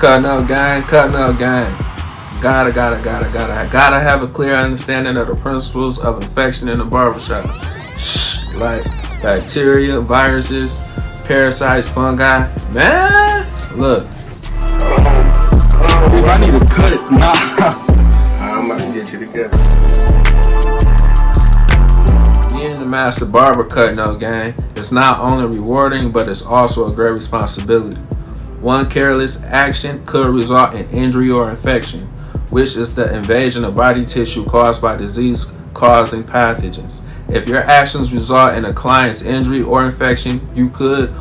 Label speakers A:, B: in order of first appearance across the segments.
A: Cutting up gang, cutting up gang. Gotta have a clear understanding of the principles of infection in the barbershop. Like bacteria, viruses, parasites, fungi. Man, look.
B: If I need to cut it, nah.
A: I'm about to get you together. Being the master barber cutting up gang, it's not only rewarding, but it's also a great responsibility. One careless action could result in injury or infection, which is the invasion of body tissue caused by disease-causing pathogens. If your actions result in a client's injury or infection, you could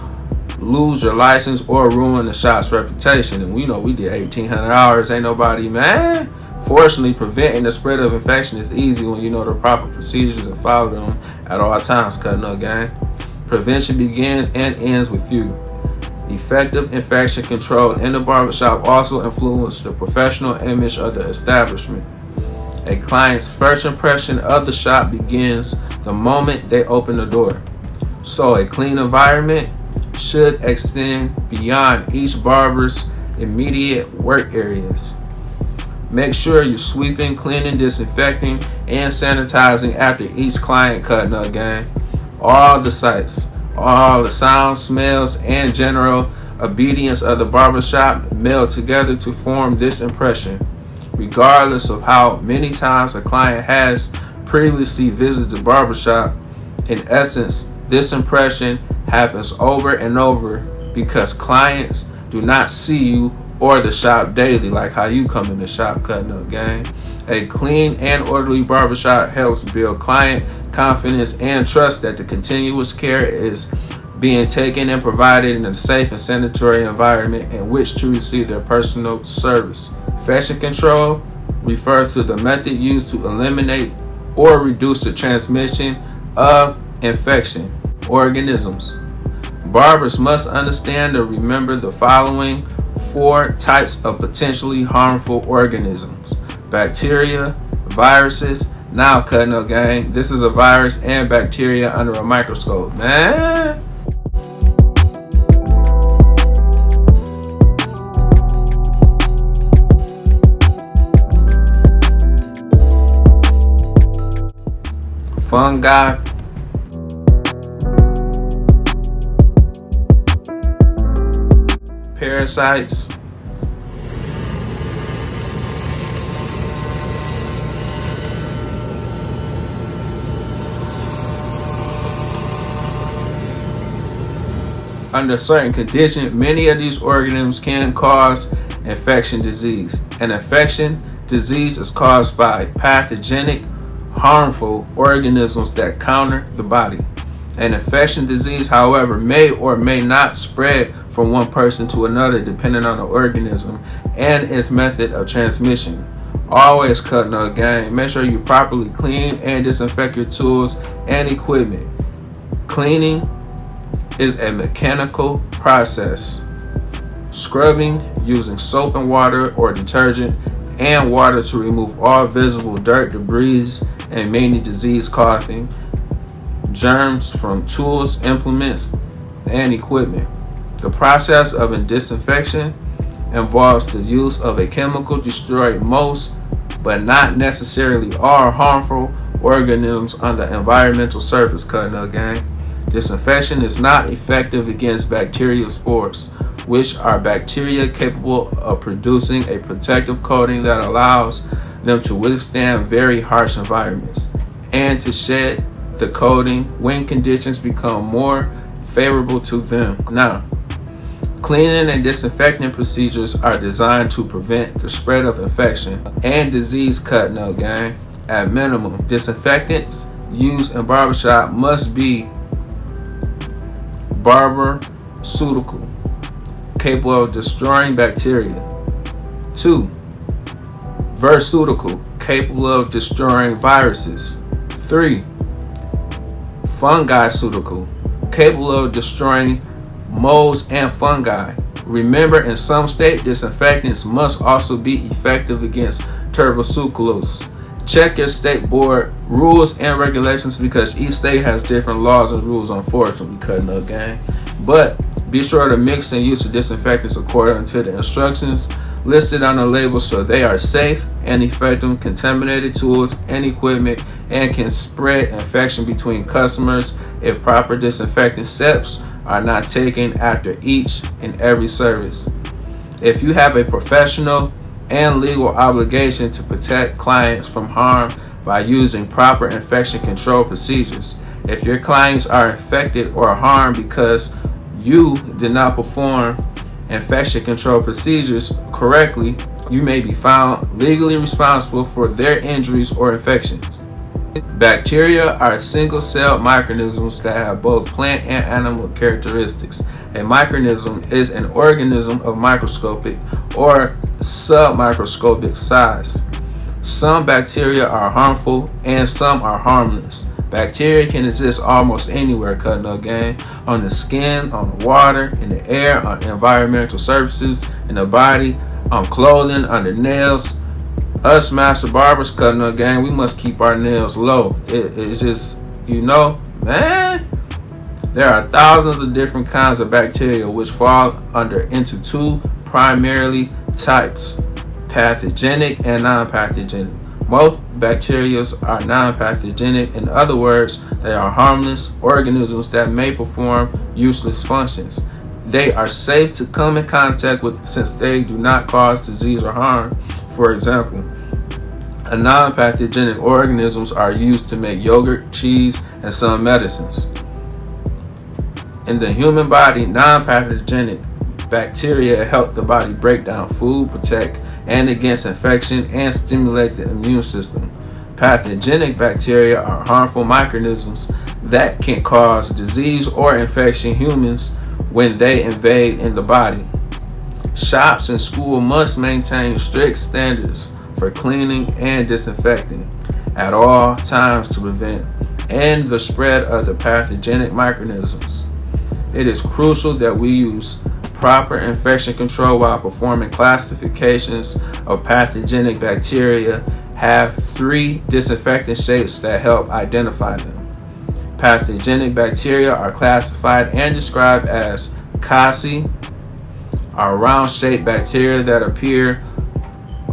A: lose your license or ruin the shop's reputation. And we know we did 1,800 hours. Ain't nobody, man. Fortunately, preventing the spread of infection is easy when you know the proper procedures and follow them at all times, cutting up gang. Prevention begins and ends with you. Effective infection control in the barbershop also influences the professional image of the establishment. A client's first impression of the shop begins the moment they open the door. So a clean environment should extend beyond each barber's immediate work areas. Make sure you're sweeping, cleaning, disinfecting, and sanitizing after each client cutting up gang. All the sights, all the sounds, smells, and general obedience of the barbershop meld together to form this impression. Regardless of how many times a client has previously visited the barbershop, in essence, this impression happens over and over because clients do not see you or the shop daily like how you come in the shop cutting up gang. A clean and orderly barbershop helps build client confidence and trust that the continuous care is being taken and provided in a safe and sanitary environment in which to receive their personal service. Infection control refers to the method used to eliminate or reduce the transmission of infection organisms. Barbers must understand and remember the following 4 types of potentially harmful organisms: bacteria, viruses. Now cutting up gang, this is a virus and bacteria under a microscope, man. Fungi, parasites, under certain conditions, many of these organisms can cause infection disease. An infection disease is caused by pathogenic, harmful organisms that counter the body. An infection disease, however, may or may not spread from one person to another depending on the organism and its method of transmission. Always cutting up gang, make sure you properly clean and disinfect your tools and equipment. Cleaning is a mechanical process. Scrubbing using soap and water or detergent and water to remove all visible dirt, debris, and many disease-causing germs from tools, implements, and equipment. The process of disinfection involves the use of a chemical to destroy most, but not necessarily all, harmful organisms on the environmental surface, cutting up gang. Disinfection is not effective against bacterial spores, which are bacteria capable of producing a protective coating that allows them to withstand very harsh environments and to shed the coating when conditions become more favorable to them. Now, cleaning and disinfecting procedures are designed to prevent the spread of infection and disease, cutting up gang. At minimum, disinfectants used in barbershop must be barberceutical, capable of destroying bacteria. 2. Verceutical, capable of destroying viruses. 3. Fungiceutical, capable of destroying molds and fungi. Remember, in some states, disinfectants must also be effective against tuberculosis. Check your state board rules and regulations because each state has different laws and rules, unfortunately, cutting up gang. But Be sure to mix and use the disinfectants according to the instructions listed on the label so they are safe and effective. Contaminated tools and equipment and can spread infection between customers if proper disinfecting steps are not taken after each and every service. If you have a professional and legal obligation to protect clients from harm by using proper infection control procedures. If your clients are infected or harmed because you did not perform infection control procedures correctly, you may be found legally responsible for their injuries or infections. Bacteria are single-celled microorganisms that have both plant and animal characteristics. A microorganism is an organism of microscopic or submicroscopic size. Some bacteria are harmful and some are harmless. Bacteria can exist almost anywhere, Cut No Gang, on the skin, on the water, in the air, on environmental surfaces, in the body, on clothing, under nails. Us master barbers, Cut No Gang, we must keep our nails low. It's just, man, there are thousands of different kinds of bacteria which fall into two primarily types, pathogenic and non-pathogenic. Most bacteria are non-pathogenic. In other words, they are harmless organisms that may perform useless functions. They are safe to come in contact with since they do not cause disease or harm. For example, non-pathogenic organisms are used to make yogurt, cheese, and some medicines. In the human body, non-pathogenic bacteria help the body break down food, protect and against infection, and stimulate the immune system. Pathogenic bacteria are harmful microorganisms that can cause disease or infection humans when they invade in the body. Shops and schools must maintain strict standards for cleaning and disinfecting at all times to prevent and the spread of the pathogenic microorganisms. It is crucial that we use proper infection control while performing classifications of pathogenic bacteria. Have 3 disinfectant shapes that help identify them. Pathogenic bacteria are classified and described as Kasi, are round-shaped bacteria that appear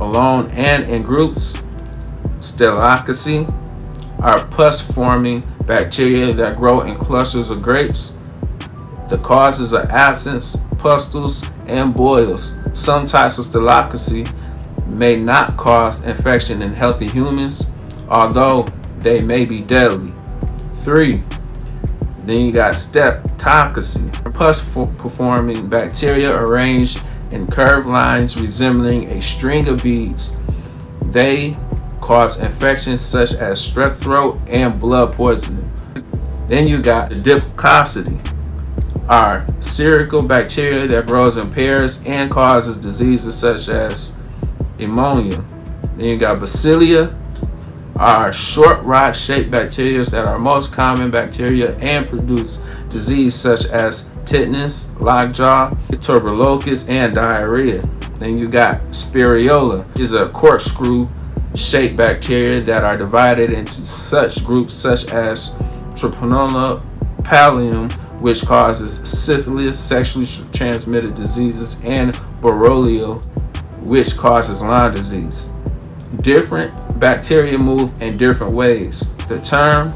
A: alone and in groups. Stelacaceae are pus-forming bacteria that grow in clusters of grapes. The causes are abscess, pustules, and boils. Some types of Stelacaceae may not cause infection in healthy humans, although they may be deadly. 3. Then you got Streptococcus, pus-forming bacteria arranged in curved lines resembling a string of beads. They cause infections such as strep throat and blood poisoning. Then you got the Diplococcus, are spherical bacteria that grows in pairs and causes diseases such as pneumonia. Then you got Bacillia, are short rod-shaped bacteria that are most common bacteria and produce disease such as tetanus, lockjaw, tuberculosis, and diarrhea. Then you got Spiriola, is a corkscrew-shaped bacteria that are divided into such groups such as Treponema pallidum, which causes syphilis, sexually transmitted diseases, and Borrelia, which causes Lyme disease. Different bacteria move in different ways. The term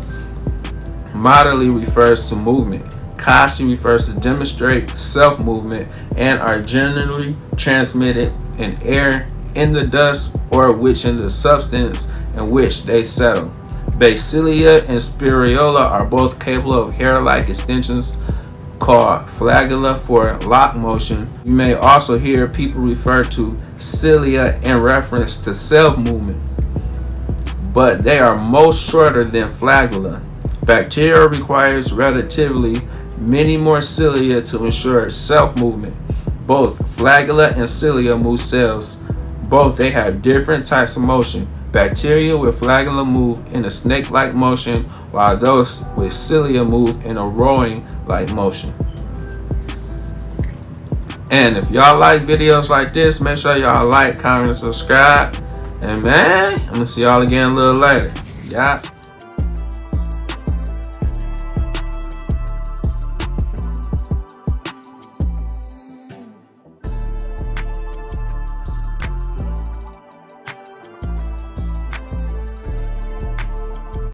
A: modally refers to movement. Kasi refers to demonstrate self-movement and are generally transmitted in air, in the dust, or which in the substance in which they settle. Bacillia and Spiriola are both capable of hair-like extensions called flagella for lock motion. You may also hear people refer to cilia in reference to self-movement, but they are most shorter than flagella. Bacteria requires relatively many more cilia to ensure self-movement. Both flagella and cilia move cells. Both they have different types of motion. Bacteria with flagella move in a snake-like motion, while those with cilia move in a rowing-like motion. And if y'all like videos like this, make sure y'all like, comment, and subscribe. And man, I'm gonna see y'all again a little later. Yeah.